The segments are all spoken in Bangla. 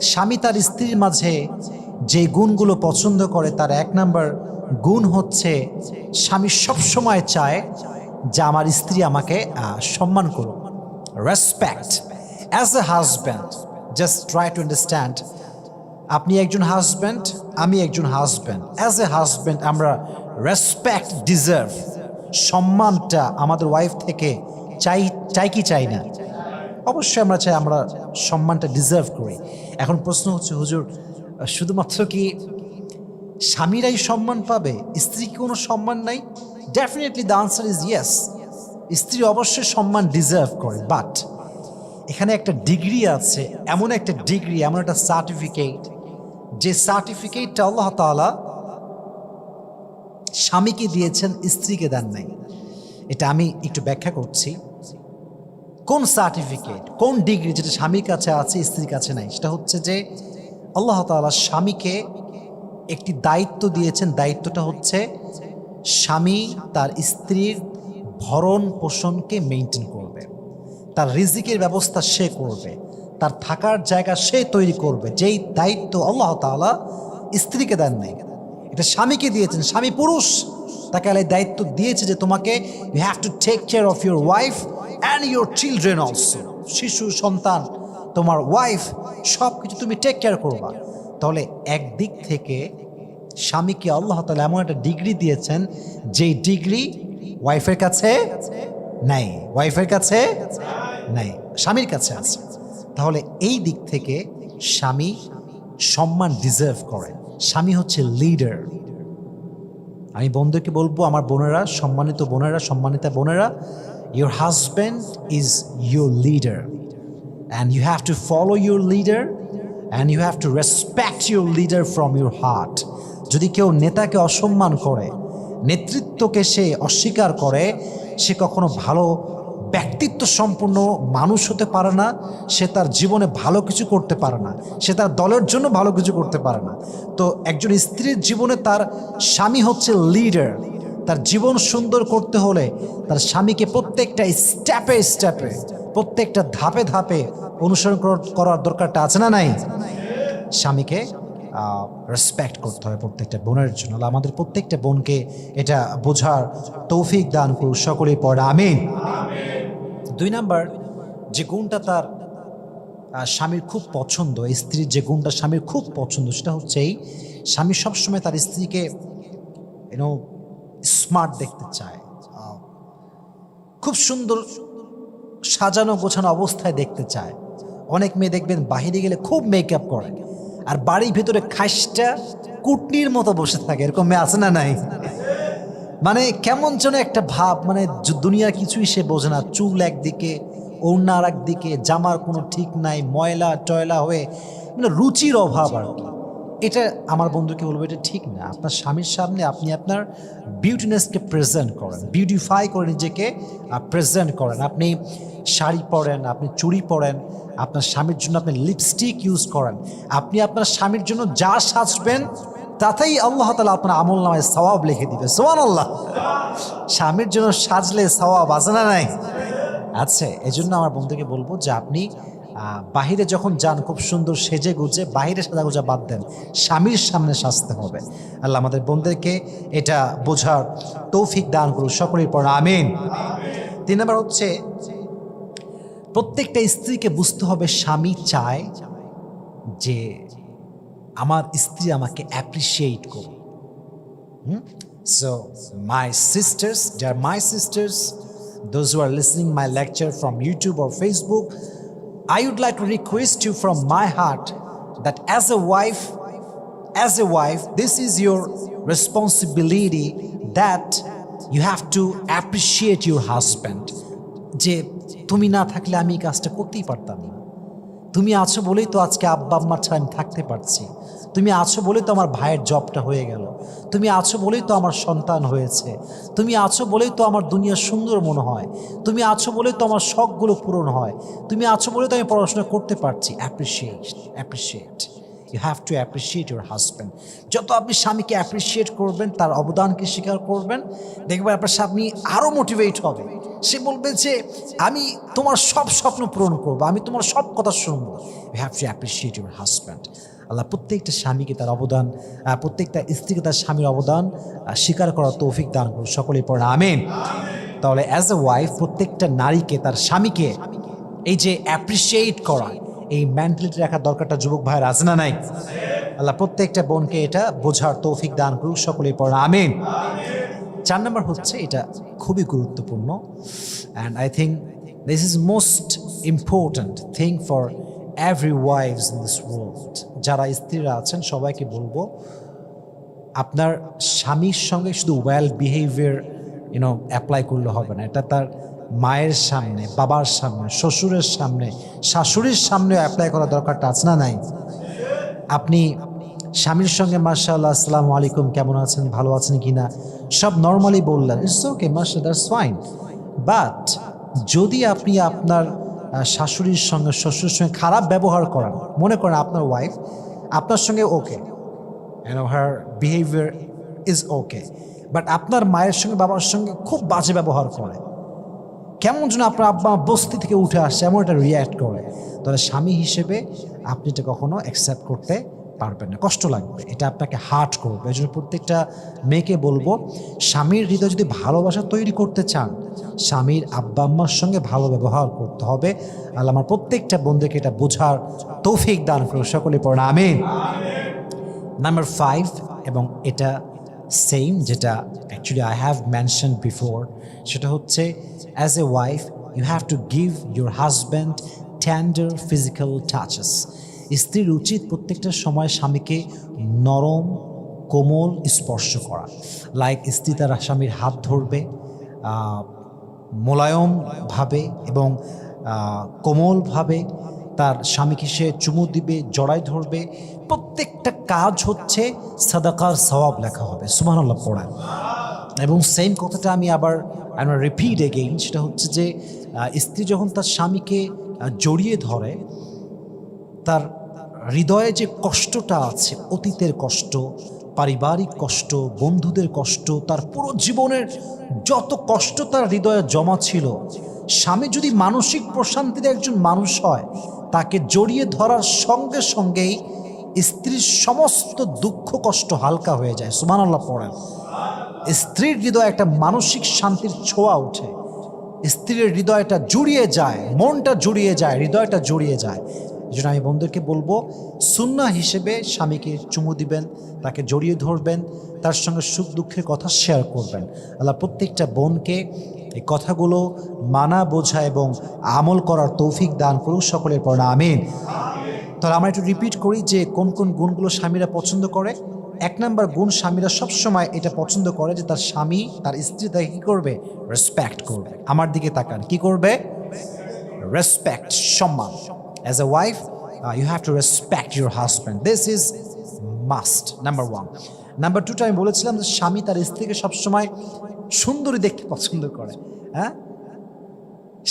স্বামী তার স্ত্রীর মাঝে যে গুণগুলো পছন্দ করে তার এক নাম্বার গুণ হচ্ছে স্বামী সবসময় চায় যে আমার স্ত্রী আমাকে সম্মান করুক, respect. As a husband, just try to understand, আপনি একজন হাজব্যান্ড, আমি একজন হাজব্যান্ড। অ্যাজ এ হাজব্যান্ড আমরা রেসপেক্ট ডিজার্ভ, সম্মানটা আমাদের ওয়াইফ থেকে চাই কি চাই না? অবশ্যই আমরা চাই, আমরা সম্মানটা ডিজার্ভ করি। এখন প্রশ্ন হচ্ছে, হুজুর শুধুমাত্র কি স্বামীরাই সম্মান পাবে, স্ত্রী কি কোনো সম্মান নাই? Definitely the answer is yes, স্ত্রী অবশ্যই সম্মান ডিজার্ভ করে, বাট এখানে একটা ডিগ্রি আছে, এমন একটা ডিগ্রি, এমন একটা সার্টিফিকেট, যে সার্টিফিকেটটা আল্লাহ তাআলা স্বামীকে দিয়েছেন, স্ত্রীকে দেন নাই। এটা আমি একটু ব্যাখ্যা করছি। কোন সার্টিফিকেট, কোন ডিগ্রি যেটা স্বামীর কাছে আছে স্ত্রীর কাছে নাই? সেটা হচ্ছে যে আল্লাহ তাআলা স্বামীকে একটি দায়িত্ব দিয়েছেন। দায়িত্বটা হচ্ছে স্বামী তার স্ত্রীর ভরণ পোষণকে মেনটেন করবে, তার রিজিকের ব্যবস্থা সে করবে, তার থাকার জায়গা সে তৈরি করবে। যেই দায়িত্ব আল্লাহ তাআলা স্ত্রীকে দেন নাই, এটা স্বামীকে দিয়েছেন। স্বামী পুরুষ, তাকে আল্লাহ দায়িত্ব দিয়েছে যে তোমাকে you have to take care of your wife and your children also. শিশু, সন্তান, তোমার ওয়াইফ, সব কিছু তুমি টেক কেয়ার করবা। তাহলে একদিক থেকে স্বামীকে আল্লাহ তাআলা এমন একটা ডিগ্রি দিয়েছেন, যেই ডিগ্রি ওয়াইফের কাছে নাই, ওয়াইফের কাছে নাই, স্বামীর কাছে আছে। তাহলে এই দিক থেকে স্বামী সম্মান ডিজার্ভ করে। স্বামী হচ্ছে লিডার। আমি বন্ধুকে বলবো, আমার বোনেরা, সম্মানিত বোনেরা, সম্মানিতা বোনেরা, your husband is your leader and you have to follow your leader and you have to respect your leader from your heart. যদি কেউ নেতাকে অসম্মান করে, নেতৃত্বকে সে অস্বীকার করে, সে কখনো ভালো ব্যক্তিত্ব সম্পন্ন মানুষ হতে পারে না, সে তার জীবনে ভালো কিছু করতে পারে না, সে তার দলের জন্য ভালো কিছু করতে পারে না। তো একজন স্ত্রীর জীবনে তার স্বামী হচ্ছে লিডার। তার জীবন সুন্দর করতে হলে তার স্বামীকে প্রত্যেকটা স্টেপে স্টেপে, প্রত্যেকটা ধাপে ধাপে অনুসরণ করার দরকারটা আছে না নাই? স্বামীকে রেসপেক্ট করতে হয় প্রত্যেকটা বোনের জন্য। আমাদের প্রত্যেকটা বোনকে এটা বোঝার তৌফিক দান করুন, সকলেই পড়ে আমিন। দুই নাম্বার যে গুণটা তার স্বামীর খুব পছন্দ, স্ত্রীর যে গুণটা স্বামীর খুব পছন্দ, সেটা হচ্ছে এই, স্বামী সবসময় তার স্ত্রীকে স্মার্ট দেখতে চায়, খুব সুন্দর সাজানো গোছানো অবস্থায় দেখতে চায়। অনেক মেয়ে দেখবেন বাহিরে গেলে খুব মেকআপ করে, আর বাড়ির ভিতরে খাসটা কুটনির মতো বসে থাকে। এরকম মেয়ে আছে না নাই? মানে কেমন যেন একটা ভাব, মানে দুনিয়ার কিছুই সে বোঝে না। চুল একদিকে, ওড়না আর একদিকে, জামার কোনো ঠিক নাই, ময়লা টয়লা হয়ে, মানে রুচির অভাব আর কি। এটা আমার বন্ধুকে বলবো, এটা ঠিক না। আপনার স্বামীর সামনে আপনি আপনার বিউটিনেসকে প্রেজেন্ট করেন, বিউটিফাই করে নিজেকে প্রেজেন্ট করেন। আপনি শাড়ি পরেন, আপনি চুড়ি পরেন, আপনার স্বামীর জন্য আপনি লিপস্টিক ইউজ করেন, আপনি আপনার স্বামীর জন্য যা সাজবেন তাতেই আল্লাহ তাআলা আপনার আমল নামায় সওয়াব লিখে দিবে। সুবহানাল্লাহ। স্বামীর জন্য সাজলে সওয়াব আছে না নাই? আছে। এজন্য আমার বন্ধুকে বলবো যে আপনি বাহিরে যখন যান খুব সুন্দর সেজে গুজে, বাহিরে সাজাগোজা বাদ দেন, স্বামীর সামনে সাজতে হবে। আল্লাহ আমাদের বোনদেরকে এটা বোঝার তৌফিক দান করুন, সকলের পর আমিন। তিন নম্বর হচ্ছে, প্রত্যেকটা স্ত্রীকে বুঝতে হবে স্বামী চায় যে আমার স্ত্রী আমাকে অ্যাপ্রিসিয়েট করুন। So my sisters, they are my sisters, those who are listening my lecture from YouTube or Facebook, I would like to request you from my heart that as a wife, this is your responsibility, that you have to appreciate your husband. যে তুমি না থাকলে আমি এই কাজটা করতেই পারতাম না। তুমি আছো বলেই তো আজকে আব্বা আম্মা ছাড়া আমি থাকতে পারছি। তুমি আছো বলেই তো আমার ভাইয়ের জবটা হয়ে গেল। তুমি আছো বলেই তো আমার সন্তান হয়েছে। তুমি আছো বলেই তো আমার দুনিয়া সুন্দর মনে হয়। তুমি আছো বলেই তো আমার শখগুলো পূরণ হয়। তুমি আছো বলেই তো আমি পড়াশোনা করতে পারছি। Appreciate. You have to appreciate your husband. যত আপনি স্বামীকে অ্যাপ্রিসিয়েট করবেন, তার অবদানকে স্বীকার করবেন, দেখবেন আপনার স্বামী আরও মোটিভেট হবে। সে বলবে যে আমি তোমার সব স্বপ্ন পূরণ করবো, আমি তোমার সব কথা শুনবো। You have to appreciate your husband. আল্লাহ প্রত্যেকটা স্বামীকে তার অবদান, প্রত্যেকটা স্ত্রীকে তার স্বামীর অবদান স্বীকার করার তৌফিক দান করুন সকলেই পড়ে আমিন। তাহলে অ্যাজ এ ওয়াইফ প্রত্যেকটা নারীকে তার স্বামীকে এই যে অ্যাপ্রিসিয়েট করা, এই মেন্টালিটি রাখার দরকারটা যুবক ভাইয়ের আছে না নাই? আল্লাহ প্রত্যেকটা বোনকে এটা বোঝার তৌফিক দান করুক সকলেই পড়ে আমিন। 4 নম্বর হচ্ছে, এটা খুবই গুরুত্বপূর্ণ, and I think this is most important thing for every wife's in this world. যারা স্ত্রীরা আছেন সবাইকে বলবো, আপনার স্বামীর সঙ্গে শুধু ওয়েল বিহেভিয়ার অ্যাপ্লাই করলে হবে না, এটা তার মায়ের সামনে, বাবার সামনে, শ্বশুরের সামনে, শাশুড়ির সামনেও অ্যাপ্লাই করা দরকারটা আছে না নাই? আপনি স্বামীর সঙ্গে মাশাআল্লাহ আসসালামু আলাইকুম, কেমন আছেন, ভালো আছেন কিনা, সব নর্মালি বললেন, ইটস ওকে, মাশাআল্লাহ, দ্যাটস ফাইন। বাট যদি আপনি আপনার শাশুড়ির সঙ্গে, শ্বশুরের সঙ্গে খারাপ ব্যবহার করেন, মনে করেন আপনার ওয়াইফ আপনার সঙ্গে okay, her behaviour is okay, but আপনার মায়ের সঙ্গে, বাবার সঙ্গে খুব বাজে ব্যবহার করে, কেমন যেন আপনার আব্বা বস্তি থেকে উঠে আসছে এমন একটা রিয়্যাক্ট করে, তাহলে স্বামী হিসেবে আপনি এটা কখনো অ্যাকসেপ্ট করতে পারবেন না, কষ্ট লাগবে, এটা আপনাকে হার্ট করবে। এই জন্য প্রত্যেকটা মেয়েকে বলবো, স্বামীর হৃদয় যদি ভালোবাসা তৈরি করতে চান, স্বামীর আব্বা আম্মার সঙ্গে ভালো ব্যবহার করতে হবে। আল্লাহ আমার প্রত্যেকটা বন্ধুকে এটা বোঝার তৌফিক দান করুন সকলে পড়েন আমিন। নাম্বার 5, এবং এটা সেম যেটা actually I have mention before, সেটা হচ্ছে as a wife you have to give your husband tender physical touches. স্ত্রীর উচিত প্রত্যেকটা সময় স্বামীকে নরম কোমল স্পর্শ করা, লাইক স্ত্রী তার স্বামীর হাত ধরবে মোলায়মভাবে এবং কোমলভাবে, তার স্বামীকে সে চুমু দিবে, জড়াই ধরবে, প্রত্যেকটা কাজ হচ্ছে সাদাকার সওয়াব লেখা হবে, সুবহানাল্লাহ পড়েন। এবং সেম কথাটা আমি আবার রিপিট এগেইন, সেটা হচ্ছে যে স্ত্রী যখন তার স্বামীকে জড়িয়ে ধরে, তার হৃদয়ে যে কষ্টটা আছে, অতীতের কষ্ট, পারিবারিক কষ্ট, বন্ধুদের কষ্ট, তার পুরো জীবনের যত কষ্ট তার হৃদয়ে জমা ছিল, স্বামী যদি মানসিক প্রশান্তির একজন মানুষ হয়, তাকে জড়িয়ে ধরার সঙ্গে সঙ্গেই স্ত্রীর সমস্ত দুঃখ কষ্ট হালকা হয়ে যায়, সুবহানাল্লাহ পড়েন। স্ত্রীর হৃদয়ে একটা মানসিক শান্তির ছোঁয়া ওঠে, স্ত্রীর হৃদয়টা জুড়িয়ে যায়, মনটা জুড়িয়ে যায়, হৃদয়টা জুড়িয়ে যায়। এই জন্য আমি বন্ধুকে বলবো, সুন্নাহ হিসেবে স্বামীকে চুমু দিবেন, তাকে জড়িয়ে ধরবেন, তার সঙ্গে সুখ দুঃখের কথা শেয়ার করবেন। আল্লাহ প্রত্যেকটা বোনকে এই কথাগুলো মানা, বোঝা এবং আমল করার তৌফিক দান করুক সকলের পড়া আমিন। তাহলে আমরা একটু রিপিট করি যে কোন কোন গুণগুলো স্বামীরা পছন্দ করে। 1 নম্বর গুণ, স্বামীরা সবসময় এটা পছন্দ করে যে তার স্বামী, তার স্ত্রী তাকে কী করবে? রেসপেক্ট করবে। আমার দিকে তাকান, কি করবে? রেসপেক্ট, সম্মান। As a wife, you have to respect your husband. This is must, number 1. Number 2টা আমি বলেছিলাম যে স্বামী তার স্ত্রীকে সবসময় সুন্দরী দেখতে পছন্দ করে। হ্যাঁ,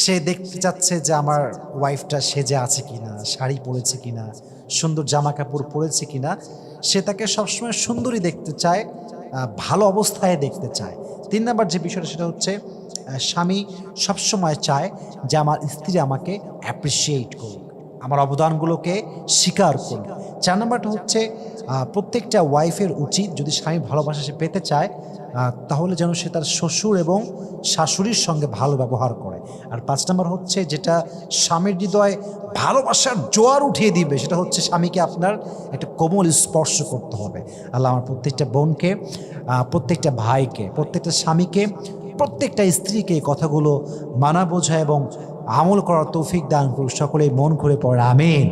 সে দেখতে চাচ্ছে যে আমার ওয়াইফটা সেজে আছে কিনা, শাড়ি পরেছে কিনা, সুন্দর জামা কাপড় পরেছে কিনা, সে তাকে সবসময় সুন্দরী দেখতে চায়, ভালো অবস্থায় দেখতে চায়। 3 নম্বর যে বিষয়টা সেটা হচ্ছে স্বামী সবসময় চায় যে আমার স্ত্রী আমাকে অ্যাপ্রিসিয়েট করুক, আমার অবদানগুলোকে স্বীকার করুক। 4 নম্বরটা হচ্ছে প্রত্যেকটা ওয়াইফের উচিত, যদি স্বামী ভালোবাসা সে পেতে চায়, তাহলে যেন সে তার শ্বশুর এবং শাশুড়ির সঙ্গে ভালো ব্যবহার করে। আর 5 নম্বর হচ্ছে যেটা স্বামীর হৃদয়ে ভালোবাসার জোয়ার উঠিয়ে দিবে, সেটা হচ্ছে স্বামীকে আপনার একটা কোমল স্পর্শ করতে হবে। আল্লাহ আমার প্রত্যেকটা বোনকে, প্রত্যেকটা ভাইকে, প্রত্যেকটা স্বামীকে, প্রত্যেকটা স্ত্রীকে এই কথাগুলো মানা, বোঝা এবং আমল করার তৌফিক দান করুক সকলেই মন খুলে পড়ে আমিন।